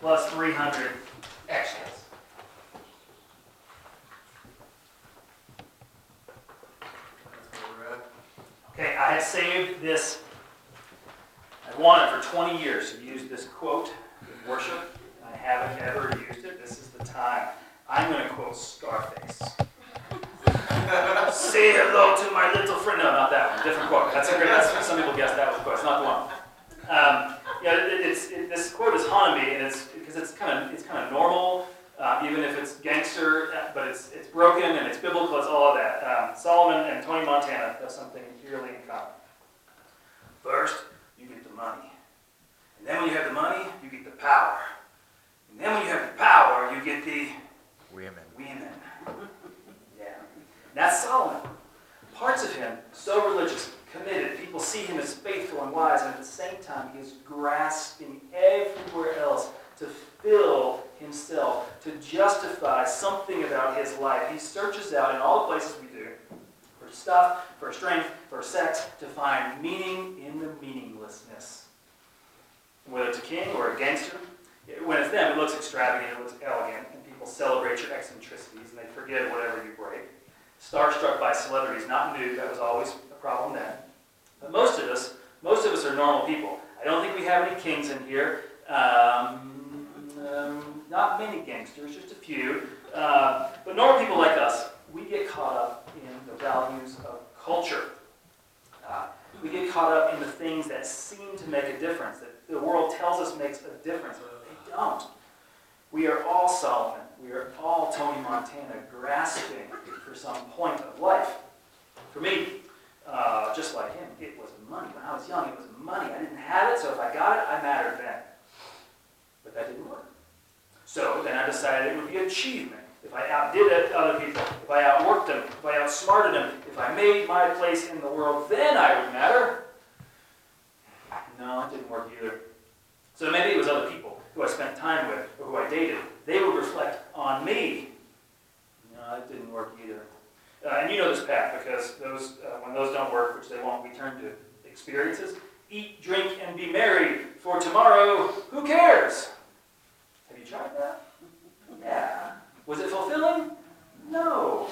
plus 300 extras. Okay, I had saved this. I wanted for 20 years to use this quote in worship. I haven't ever used it. This is the time. I'm going to quote Scarface. Say hello to my little friend. No, not that one. Different quote. That's a great. Some people guessed that was the quote. It's not the one. This quote is haunted me, and it's because it's kind of normal, even if it's gangster, but it's broken and it's biblical. It's all of that. Solomon and Tony Montana have something really in common. First, you get the money, and then when you have the money, you get the power, and then when you have the power, you get the women. Yeah, that's Solomon. Parts of him so religious, committed. People see him as faithful and wise, and at the same time, he is grasping everywhere else to fill himself, to justify something about his life. He searches out in all the places we do for stuff, for strength, for sex, to find meaning in the meaninglessness. Whether it's a king or a gangster, when it's them, it looks extravagant, it looks elegant, and people celebrate your eccentricities, and they forgive whatever you break. Starstruck by celebrities, not new, that was always a problem then. But most of us are normal people. I don't think we have any kings in here. Not many gangsters, just a few. But normal people like us, we get caught up in the values of culture. We get caught up in the things that seem to make a difference, that the world tells us makes a difference, but they don't. We are all Solomon. We are all Tony Montana, grasping for some point of life. For me, just like him, it was money. When I was young, it was money. I didn't have it, so if I got it, I mattered then. But that didn't work. So then I decided it would be achievement. If I outdid other people, if I outworked them, if I outsmarted them, if I made my place in the world, then I would matter. No, it didn't work either. So maybe it was other people who I spent time with or who I dated. They would reflect on me. No, it didn't work either. And you know this path, because when those don't work, which they won't, we turn to experiences. Eat, drink, and be merry, for tomorrow, who cares? Have you tried that? Yeah. Was it fulfilling? No.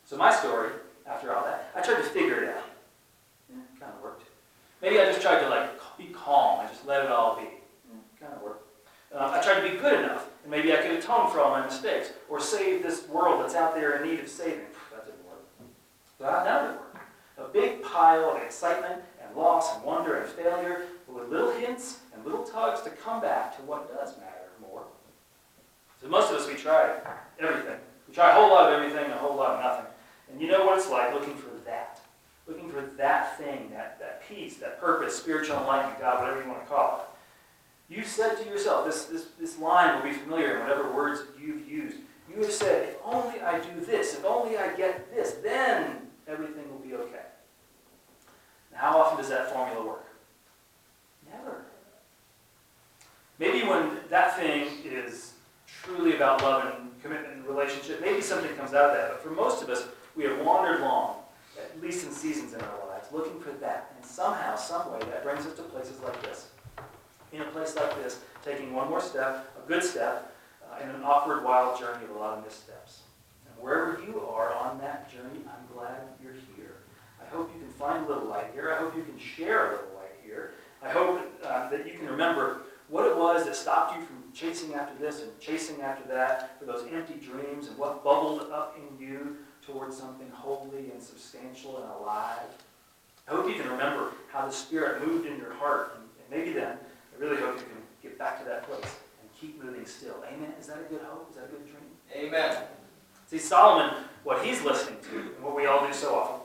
So my story, after all that, I tried to figure it out. Kind of worked. Maybe I just tried to be calm. I just let it all be. Kind of worked. I tried to be good enough, and maybe I could atone for all my mistakes, or save this world that's out there in need of saving. That didn't work. That didn't work. A big pile of excitement and loss and wonder and failure, with little hints and little tugs to come back to what does matter more. So most of us, we try everything. We try a whole lot of everything and a whole lot of nothing. And you know what it's like looking for that. Looking for that thing, that peace, that purpose, spiritual enlightenment, God, whatever you want to call it. You said to yourself, this line will be familiar in whatever words you've used. You have said, if only I do this, if only I get this, then everything will be okay. Now, how often does that formula work? Never. Maybe when that thing is truly about love and commitment and relationship, maybe something comes out of that. But for most of us, we have wandered long, at least in seasons in our lives, looking for that. And somehow, some way, that brings us to places like this. In a place like this, taking one more step, a good step, in an awkward, wild journey of a lot of missteps. And wherever you are on that journey, I'm glad you're here. I hope you can find a little light here. I hope you can share a little light here. I hope that you can remember what it was that stopped you from chasing after this and chasing after that, for those empty dreams, and what bubbled up in you towards something holy and substantial and alive. I hope you can remember how the Spirit moved in your heart, and maybe then, I really hope you can get back to that place and keep moving still. Amen? Is that a good hope? Is that a good dream? Amen. See, Solomon, what he's listening to, and what we all do so often,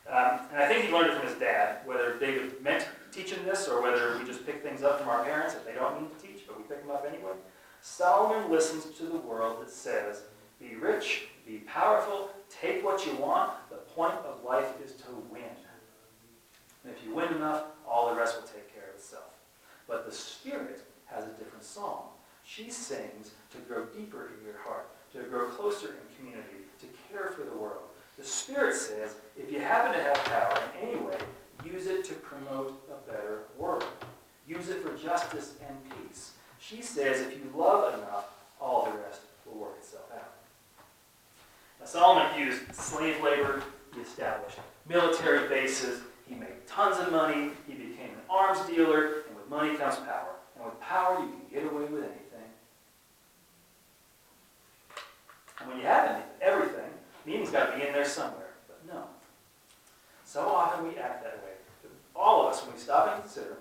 and I think he learned it from his dad, whether David meant teaching this or whether we just pick things up from our parents that they don't mean to teach, but we pick them up anyway. Solomon listens to the world that says, be rich, be powerful, take what you want. The point of life is to win. And if you win enough, all the rest will take care of itself. But the Spirit has a different song. She sings to grow deeper in your heart, to grow closer in community, to care for the world. The Spirit says, if you happen to have power in any way, use it to promote a better world. Use it for justice and peace. She says if you love enough, all the rest will work itself out. Now, Solomon used slave labor. He established military bases. He made tons of money. He became an arms dealer. And with money comes power. And with power, you can get away with anything. And when you have everything, meaning's got to be in there somewhere. But no. So often we act that way. All of us, when we stop and consider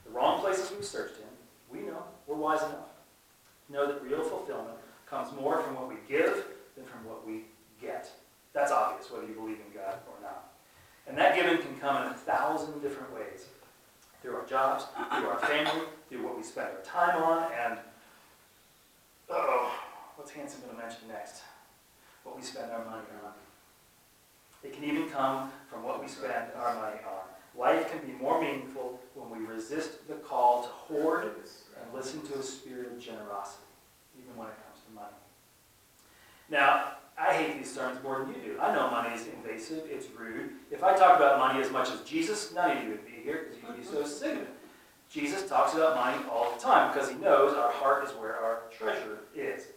the wrong places we've searched in, we know we're wise enough to know that real fulfillment comes more from what we give than from what we get. That's obvious, whether you believe in God or not. And that giving can come in 1,000 different ways. Through our jobs, through our family, through what we spend our time on, and, what's Hansen going to mention next? What we spend our money on. It can even come from what we spend our money on. Life can be more meaningful when we resist the call to hoard and listen to a spirit of generosity, even when it comes to money. Now, I hate these sermons more than you do. I know money is invasive, it's rude. If I talk about money as much as Jesus, none of you would be here because you'd be so sick of it. Jesus talks about money all the time because he knows our heart is where our treasure is.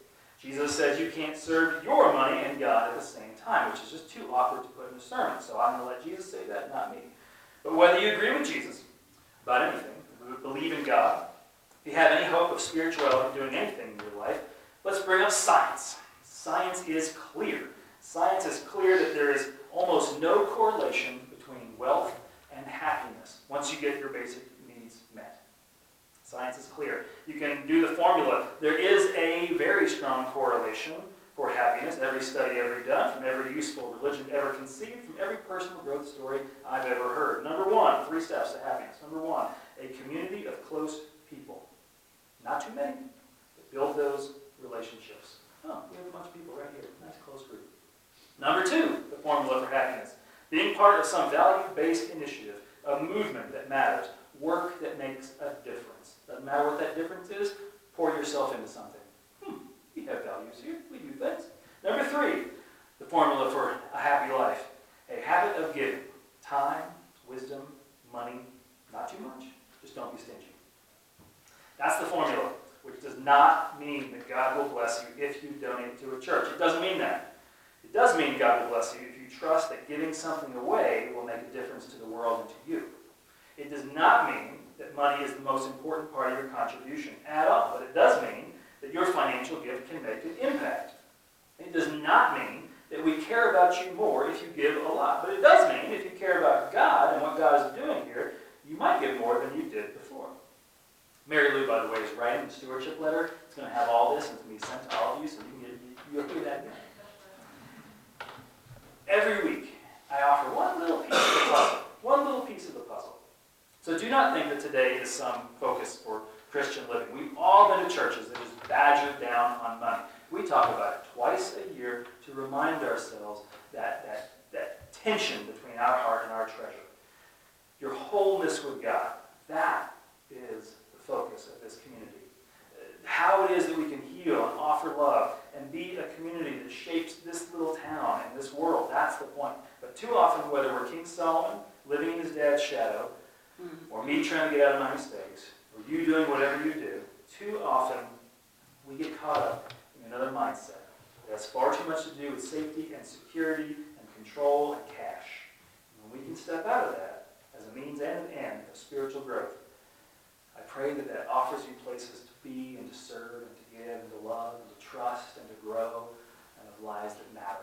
Jesus says you can't serve your money and God at the same time, which is just too awkward to put in a sermon. So I'm going to let Jesus say that, not me. But whether you agree with Jesus about anything, believe in God, if you have any hope of spirituality doing anything in your life, let's bring up science. Science is clear. Science is clear that there is almost no correlation between wealth and happiness once you get your basic needs met. Science is clear. You can do the formula. There is a very strong correlation for happiness. Every study ever done, from every useful religion ever conceived, from every personal growth story I've ever heard. Number one, 3 steps to happiness. Number one, a community of close people. Not too many, but build those relationships. Oh, we have a bunch of people right here. Nice close group. Number 2, the formula for happiness. Being part of some value-based initiative, a movement that matters, work that makes a difference. Doesn't matter what that difference is, pour yourself into something. We have values here. We do things. Number 3, the formula for a happy life. A habit of giving. Time, wisdom, money. Not too much. Just don't be stingy. That's the formula, which does not mean that God will bless you if you donate to a church. It doesn't mean that. It does mean God will bless you if you trust that giving something away will make a difference to the world and to you. It does not mean that money is the most important part of your contribution at all, but it does mean that your financial gift can make an impact. It does not mean that we care about you more if you give a lot, but it does mean if you care about God and what God is doing here, you might give more than you did before. Mary Lou, by the way, is writing the stewardship letter. It's going to have all this, and it's going to be sent to all of you, so you'll hear that again. Every week, I offer one little piece of the puzzle. One little piece of the puzzle. So do not think that today is some focus for Christian living. We've all been to churches that just badger down on money. We talk about it twice a year to remind ourselves that tension between our heart and our treasure. Your wholeness with God, that is the focus of this community. How it is that we can heal and offer love and be a community that shapes this little town and this world, that's the point. But too often, whether we're King Solomon living in his dad's shadow, or me trying to get out of my mistakes, or you doing whatever you do, too often we get caught up in another mindset that has far too much to do with safety and security and control and cash. And when we can step out of that as a means and an end of spiritual growth, I pray that that offers you places to be and to serve and to give and to love and to trust and to grow and of lives that matter.